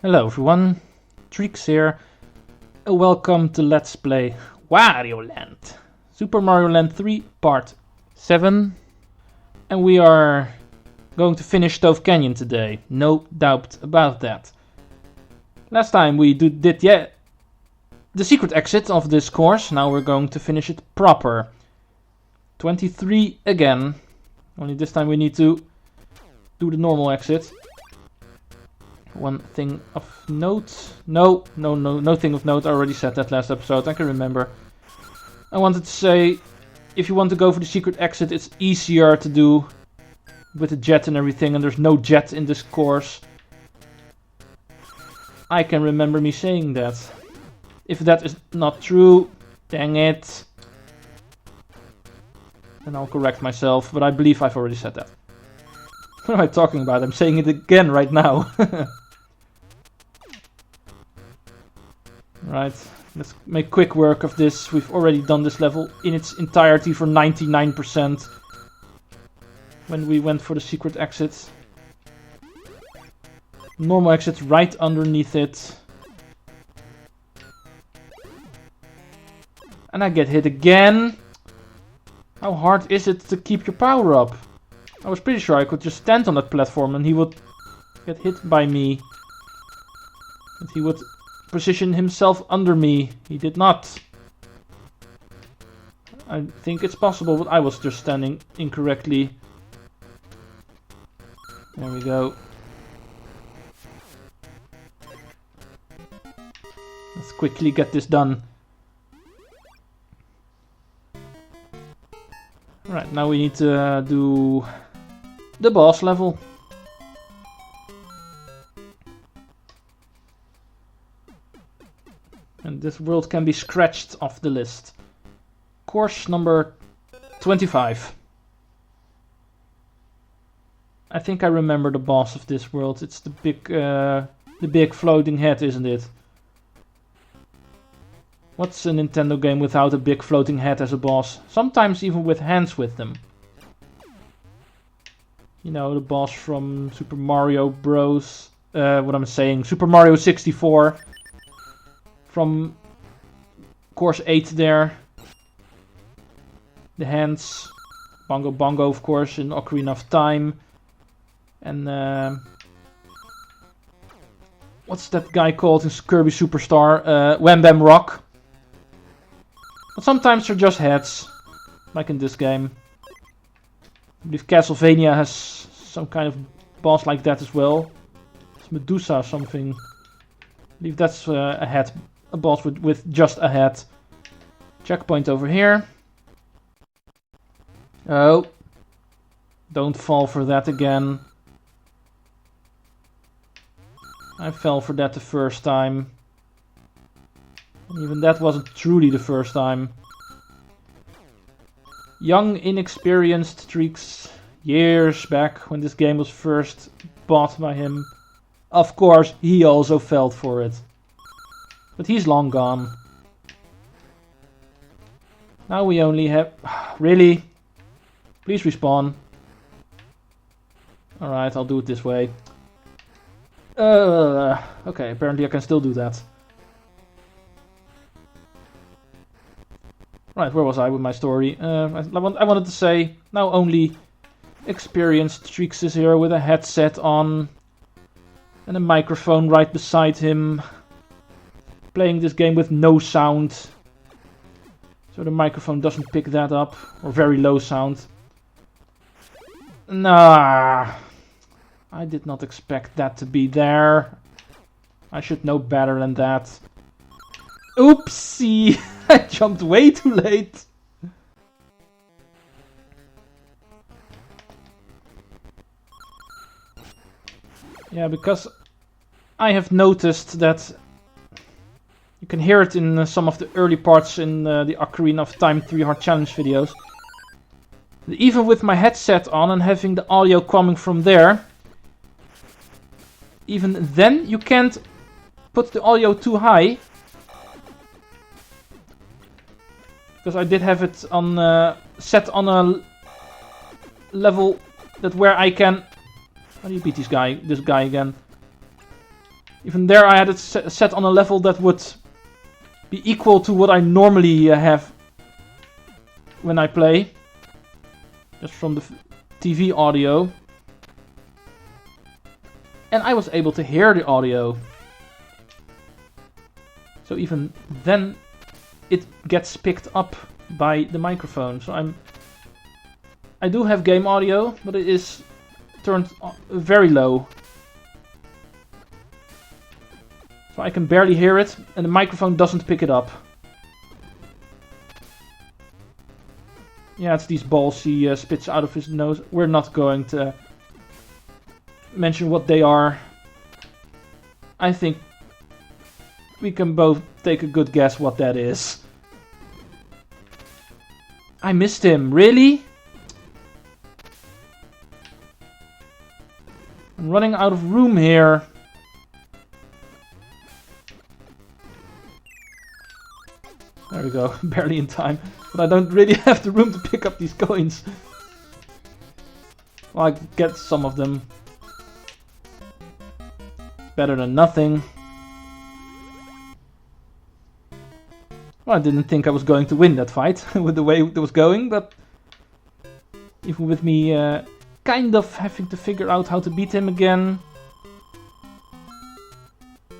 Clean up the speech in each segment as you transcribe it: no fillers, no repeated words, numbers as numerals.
Hello everyone, Treecks here. Welcome to Let's Play Wario Land. Super Mario Land 3 Part 7. And we are going to finish Stove Canyon today, no doubt about that. Last time we did the secret exit of this course, now we're going to finish it proper. 23 again, only this time we need to do the normal exit. One thing of note. No thing of note. I already said that last episode. I can remember. I wanted to say, if you want to go for the secret exit, it's easier to do with the jet and everything, and there's no jet in this course. I can remember me saying that. If that is not true, dang it. Then I'll correct myself, but I believe I've already said that. What am I talking about? I'm saying it again right now. Right, let's make quick work of this. We've already done this level in its entirety for 99% when we went for the secret exit. Normal exit right underneath it. And I get hit again. How hard is it to keep your power up? I was pretty sure I could just stand on that platform and he would get hit by me. And he would position himself under me. He did not. I think it's possible, but I was just standing incorrectly. There we go. Let's quickly get this done. Right, now we need to do the boss level. And this world can be scratched off the list. Course number 25. I think I remember the boss of this world. It's the big floating head, isn't it? What's a Nintendo game without a big floating head as a boss? Sometimes even with hands with them. You know, the boss from Super Mario Bros. Super Mario 64. From course 8 there. The hands. Bongo Bongo, of course, in Ocarina of Time. And what's that guy called in Kirby Superstar? Wham Bam Rock. But sometimes they're just heads. Like in this game. I believe Castlevania has some kind of boss like that as well. It's Medusa or something. I believe that's a head. A boss with just a head. Checkpoint over here. Oh. Don't fall for that again. I fell for that the first time. And even that wasn't truly the first time. Young, inexperienced Treecks, years back when this game was first bought by him. Of course, he also fell for it. But he's long gone. Now we only have... Really? Please respawn. Alright, I'll do it this way. Okay, apparently I can still do that. Right, where was I with my story? I wanted to say, now only experienced Treecks is here with a headset on. And a microphone right beside him. Playing this game with no sound. So the microphone doesn't pick that up. Or very low sound. Nah. I did not expect that to be there. I should know better than that. Oopsie! I jumped way too late. Yeah, because I have noticed that you can hear it in some of the early parts in the Ocarina of Time 3 Hard Challenge videos. Even with my headset on and having the audio coming from there, even then you can't put the audio too high. Because I did have it on set on a level that where I can... How do you beat this guy again? Even there I had it set on a level that would be equal to what I normally have when I play. Just from the TV audio. And I was able to hear the audio. So even then it gets picked up by the microphone. So I do have game audio, but it is turned very low. So I can barely hear it, and the microphone doesn't pick it up. Yeah, it's these balls he spits out of his nose. We're not going to mention what they are. I think we can both take a good guess what that is. I missed him, really? I'm running out of room here. There we go, barely in time. But I don't really have the room to pick up these coins. Well, I get some of them. Better than nothing. Well, I didn't think I was going to win that fight with the way it was going, but even with me kind of having to figure out how to beat him again.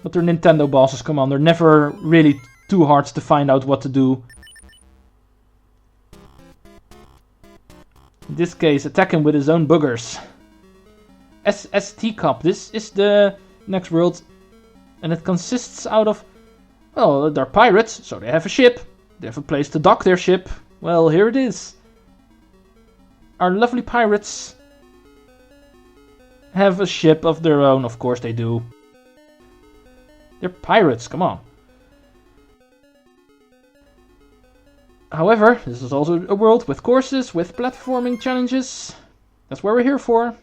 But they're Nintendo bosses, come on, they're never really too hard to find out what to do. In this case, attack him with his own boogers. SST Cup, this is the next world. And it consists out of... Well, they're pirates, so they have a ship. They have a place to dock their ship. Well, here it is. Our lovely pirates have a ship of their own, of course they do. They're pirates, come on. However, this is also a world with courses, with platforming challenges. That's what we're here for.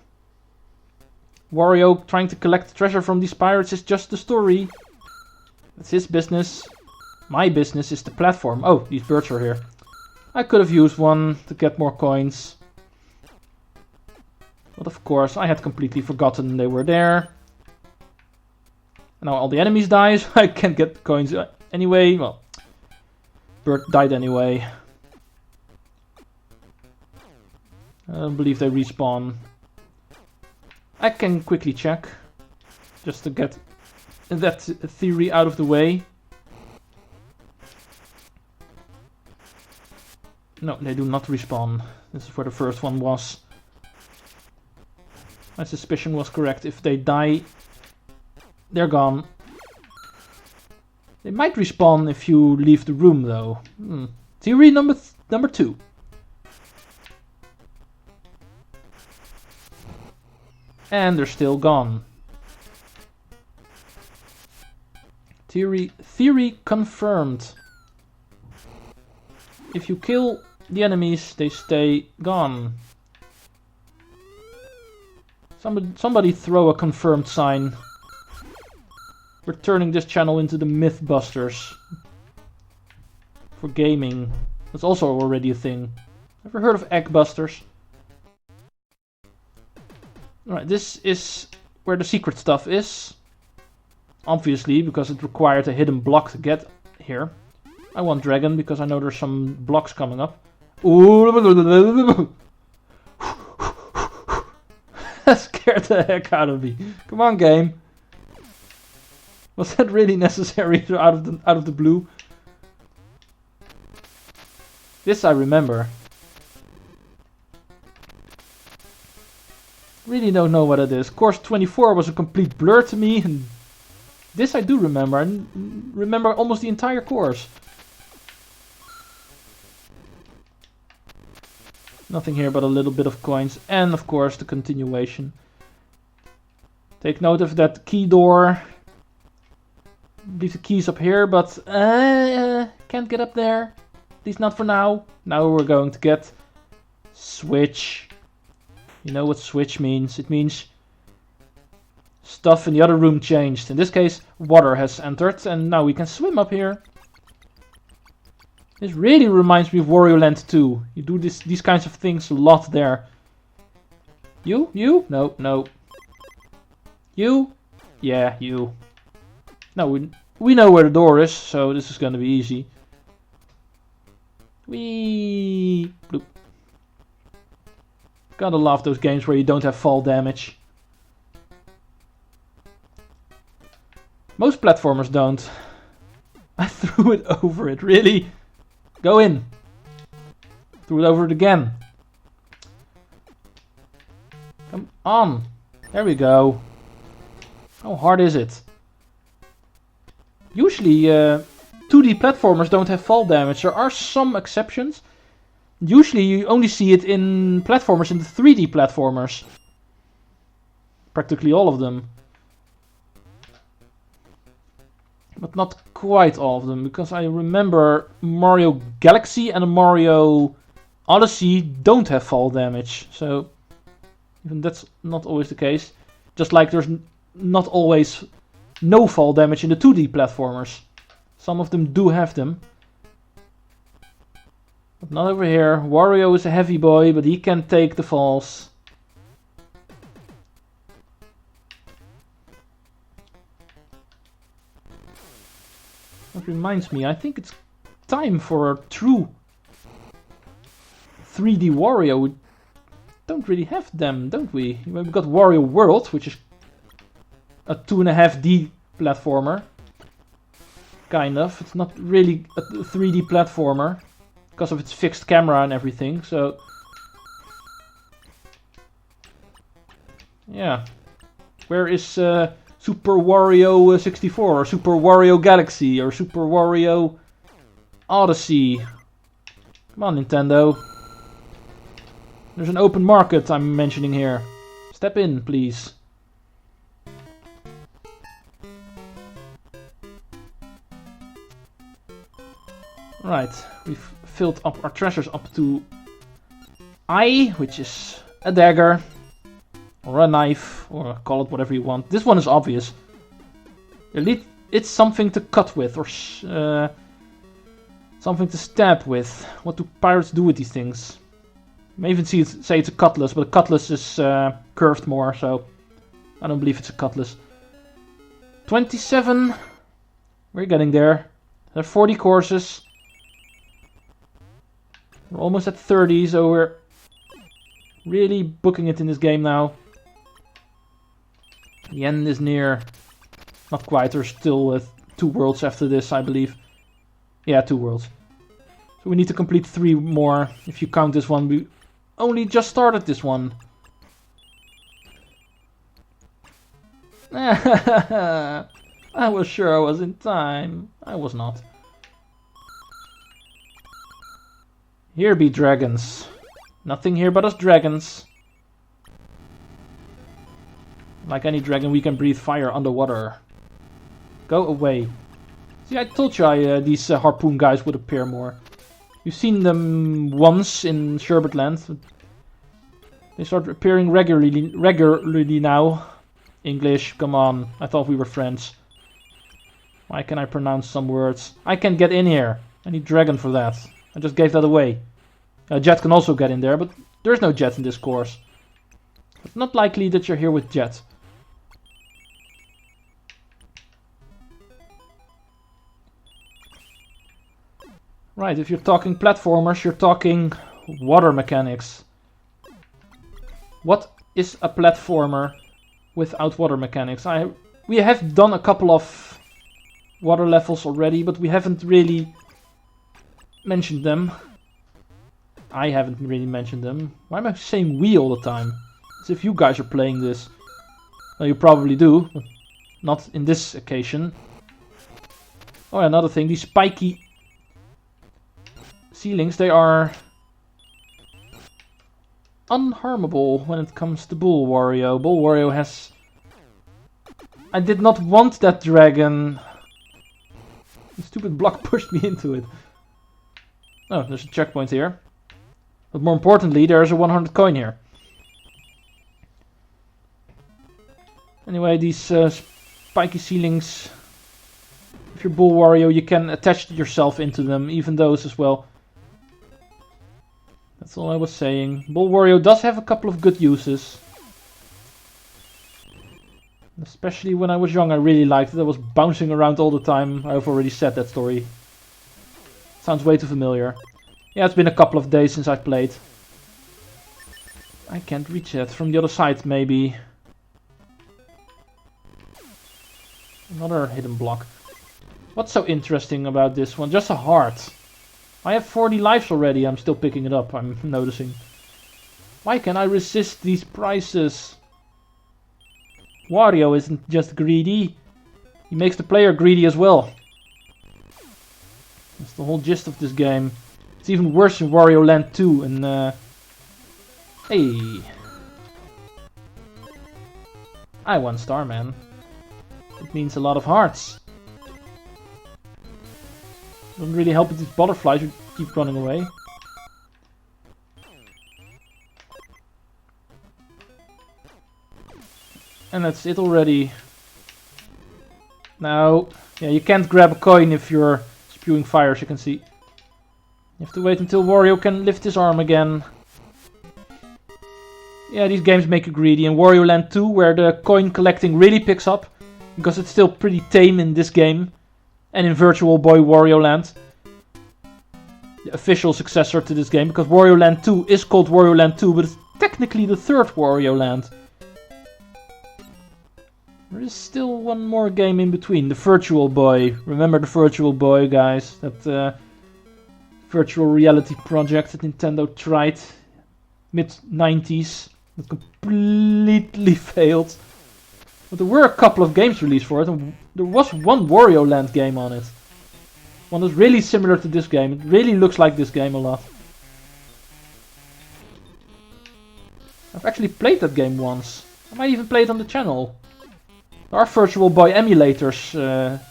Wario trying to collect treasure from these pirates is just the story. That's his business. My business is the platform. Oh, these birds are here. I could have used one to get more coins. But of course, I had completely forgotten they were there. Now all the enemies die, so I can't get coins anyway. Well, bird died anyway. I don't believe they respawn. I can quickly check. Just to get that theory out of the way. No, they do not respawn. This is where the first one was. My suspicion was correct. If they die, they're gone. They might respawn if you leave the room, though. Theory number 2. And they're still gone. Theory confirmed. If you kill the enemies, they stay gone. Somebody throw a confirmed sign. We're turning this channel into the Mythbusters. For gaming. That's also already a thing. Ever heard of Eggbusters? Alright, this is where the secret stuff is. Obviously, because it required a hidden block to get here. I want dragon, because I know there's some blocks coming up. Ooh, that scared the heck out of me. Come on, game. Was that really necessary out of the blue? This I remember. Really don't know what it is. Course 24 was a complete blur to me, and this I do remember. I remember almost the entire course. Nothing here but a little bit of coins, and of course the continuation. Take note of that key door. I believe the key's up here, but can't get up there. At least not for now. Now we're going to get switch. You know what switch means. It means stuff in the other room changed. In this case, water has entered, and now we can swim up here. This really reminds me of Wario Land 2. You do these kinds of things a lot there. You? You? No, no. You? Yeah, you. No, we know where the door is, so this is gonna be easy. Whee! Bloop. Gotta love those games where you don't have fall damage. Most platformers don't. I threw it over it, really? Go in. Threw it over it again. Come on. There we go. How hard is it? Usually 2D platformers don't have fall damage. There are some exceptions. Usually you only see it in platformers, in the 3D platformers. Practically all of them. But not quite all of them, because I remember Mario Galaxy and Mario Odyssey don't have fall damage. So even that's not always the case. Just like there's not always no fall damage in the 2D platformers. Some of them do have them. But not over here. Wario is a heavy boy, but he can take the falls. That reminds me, I think it's time for a true 3D Wario. We don't really have them, don't we? We've got Wario World, which is a 2.5D platformer. Kind of. It's not really a 3D platformer because of its fixed camera and everything, so yeah. Where is Super Wario 64 or Super Wario Galaxy or Super Wario Odyssey? Come on, Nintendo. There's an open market I'm mentioning here. Step in, please. Right, we've filled up our treasures up to I, which is a dagger, or a knife, or call it whatever you want. This one is obvious. It's something to cut with, or something to stab with. What do pirates do with these things? You may even say it's a cutlass, but a cutlass is curved more, so I don't believe it's a cutlass. 27. We're getting there. There are 40 courses. We're almost at 30, so we're really booking it in this game now. The end is near. Not quite, there's still 2 worlds after this, I believe. Yeah, 2 worlds. So we need to complete 3 more. If you count this one, we only just started this one. I was sure I was in time. I was not. Here be dragons. Nothing here but us dragons. Like any dragon, we can breathe fire underwater. Go away. See, I told you these harpoon guys would appear more. You've seen them once in Sherbetland. They start appearing regularly now. English, come on. I thought we were friends. Why can I pronounce some words? I can't get in here. I need dragon for that. I just gave that away. Jet can also get in there, but there's no Jet in this course. It's not likely that you're here with Jet. Right, if you're talking platformers, you're talking water mechanics. What is a platformer without water mechanics? We have done a couple of water levels already, but we haven't really mentioned them. I haven't really mentioned them. Why am I saying we all the time? As if you guys are playing this. Well, you probably do, but not in this occasion. Oh, another thing, these spiky ceilings, they are unharmable when it comes to Bull Wario. Bull Wario has... I did not want that dragon. The stupid block pushed me into it. Oh, there's a checkpoint here. But more importantly, there's a 100 coin here. Anyway, these spiky ceilings, if you're Bull Wario, you can attach yourself into them, even those as well. That's all I was saying. Bull Wario does have a couple of good uses. Especially when I was young, I really liked it. I was bouncing around all the time. I've already said that story. Sounds way too familiar. Yeah, it's been a couple of days since I've played. I can't reach it. From the other side, maybe. Another hidden block. What's so interesting about this one? Just a heart. I have 40 lives already. I'm still picking it up, I'm noticing. Why can I resist these prices? Wario isn't just greedy. He makes the player greedy as well. That's the whole gist of this game. It's even worse in Wario Land 2 and hey. I won Star, man. It means a lot of hearts. Doesn't really help with these butterflies who keep running away. And that's it already. Now, yeah, you can't grab a coin if you're spewing fire, as you can see. You have to wait until Wario can lift his arm again. Yeah, these games make you greedy. In Wario Land 2, where the coin collecting really picks up, because it's still pretty tame in this game, and in Virtual Boy Wario Land, the official successor to this game, because Wario Land 2 is called Wario Land 2, but it's technically the third Wario Land. There is still one more game in between, the Virtual Boy. Remember the Virtual Boy, guys? That virtual reality project that Nintendo tried mid-90s. That completely failed. But there were a couple of games released for it, and there was one Wario Land game on it. One that's really similar to this game. It really looks like this game a lot. I've actually played that game once. I might even play it on the channel. There are Virtual Boy emulators,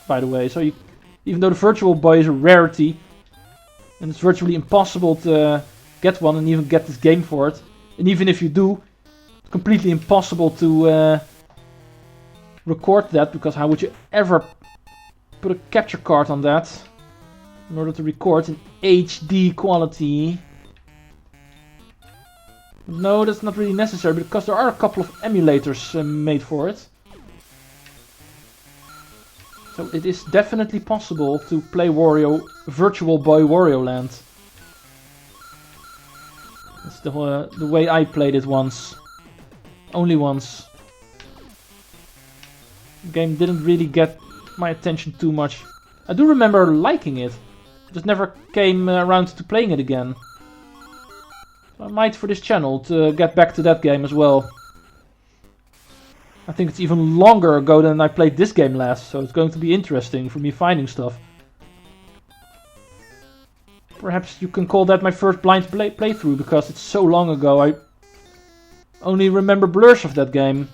by the way, so even though the Virtual Boy is a rarity, and it's virtually impossible to get one and even get this game for it, and even if you do, it's completely impossible to record that, because how would you ever put a capture card on that in order to record in HD quality? No, that's not really necessary, because there are a couple of emulators made for it. So it is definitely possible to play Virtual Boy Wario Land. That's the way I played it once. Only once. The game didn't really get my attention too much. I do remember liking it. Just never came around to playing it again. So I might for this channel to get back to that game as well. I think it's even longer ago than I played this game last, so it's going to be interesting for me finding stuff. Perhaps you can call that my first blind playthrough, because it's so long ago. I only remember blurs of that game.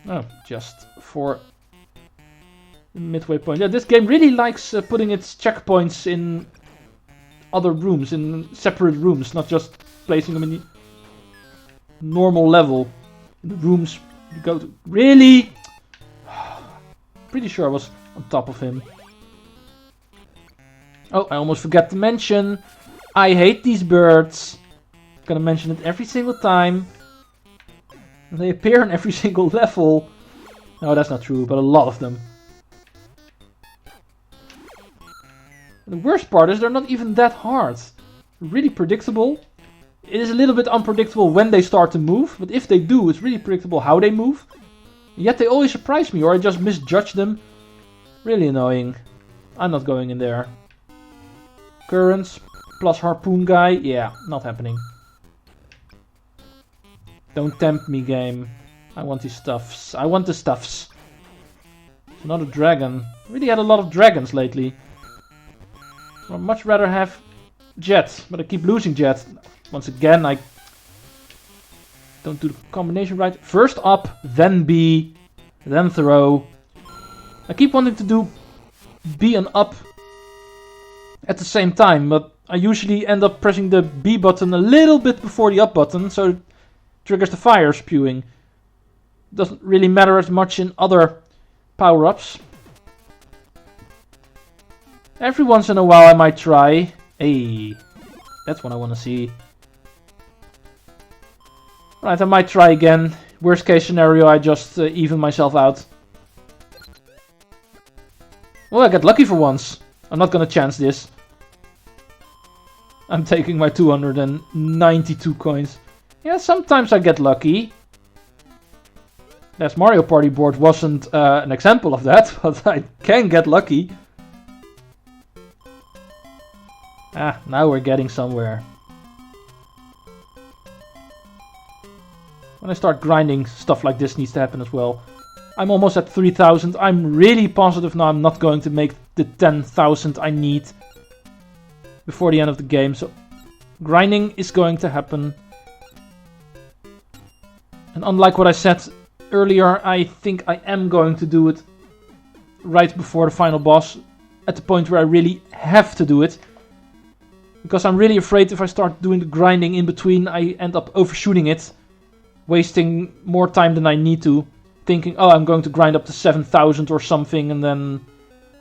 Oh, just for the midway point. Yeah, this game really likes putting its checkpoints in other rooms, in separate rooms, not just placing them in the normal level. In the rooms you go to. Really? Pretty sure I was on top of him. Oh, I almost forgot to mention, I hate these birds. I'm gonna mention it every single time. And they appear in every single level. No, that's not true, but a lot of them. And the worst part is they're not even that hard. Really predictable. It is a little bit unpredictable when they start to move, but if they do, it's really predictable how they move. Yet they always surprise me, or I just misjudge them. Really annoying. I'm not going in there. Currents plus harpoon guy, yeah, not happening. Don't tempt me, game. I want these stuffs. I want the stuffs. It's another dragon. Really had a lot of dragons lately. I'd much rather have Jet, but I keep losing Jet. Once again, I don't do the combination right. First up, then B, then throw. I keep wanting to do B and up at the same time, but I usually end up pressing the B button a little bit before the up button, so it triggers the fire spewing. Doesn't really matter as much in other power-ups. Every once in a while I might try. Hey, that's what I want to see. Right, I might try again Worst case scenario, I just even myself out. Well, I get lucky for once. I'm not gonna chance this. I'm taking my 292 coins. Yeah, sometimes I get lucky. This Mario Party board wasn't an example of that, but I can get lucky. Ah, now we're getting somewhere. When I start grinding, stuff like this needs to happen as well. I'm almost at 3,000. I'm really positive now I'm not going to make the 10,000 I need before the end of the game. So grinding is going to happen. And unlike what I said earlier, I think I am going to do it right before the final boss. At the point where I really have to do it. Because I'm really afraid if I start doing the grinding in between, I end up overshooting it. Wasting more time than I need to. Thinking, oh, I'm going to grind up to 7,000 or something. And then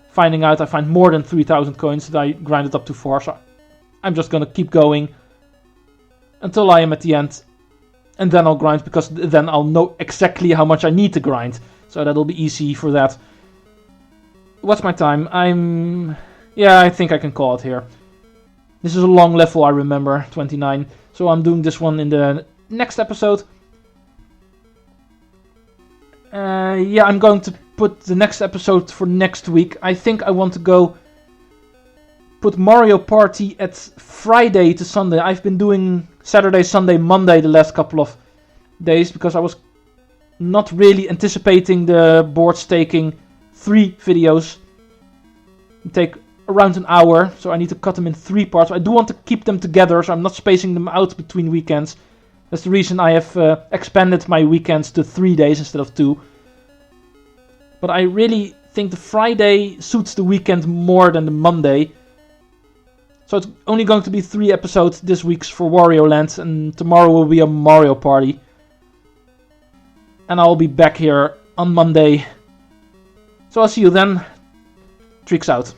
finding out I find more than 3,000 coins that I grinded up to 4. So I'm just going to keep going until I am at the end. And then I'll grind, because then I'll know exactly how much I need to grind. So that'll be easy for that. What's my time? Yeah, I think I can call it here. This is a long level, I remember, 29. So I'm doing this one in the next episode. Yeah, I'm going to put the next episode for next week. I think I want to go put Mario Party at Friday to Sunday. I've been doing Saturday, Sunday, Monday the last couple of days because I was not really anticipating the boards taking 3 videos. It take around an hour, so I need to cut them in 3 parts. I do want to keep them together, so I'm not spacing them out between weekends. That's the reason I have expanded my weekends to 3 days instead of 2. But I really think the Friday suits the weekend more than the Monday. So it's only going to be 3 episodes this week for Wario Land, and tomorrow will be a Mario Party. And I'll be back here on Monday. So I'll see you then. Treecks out.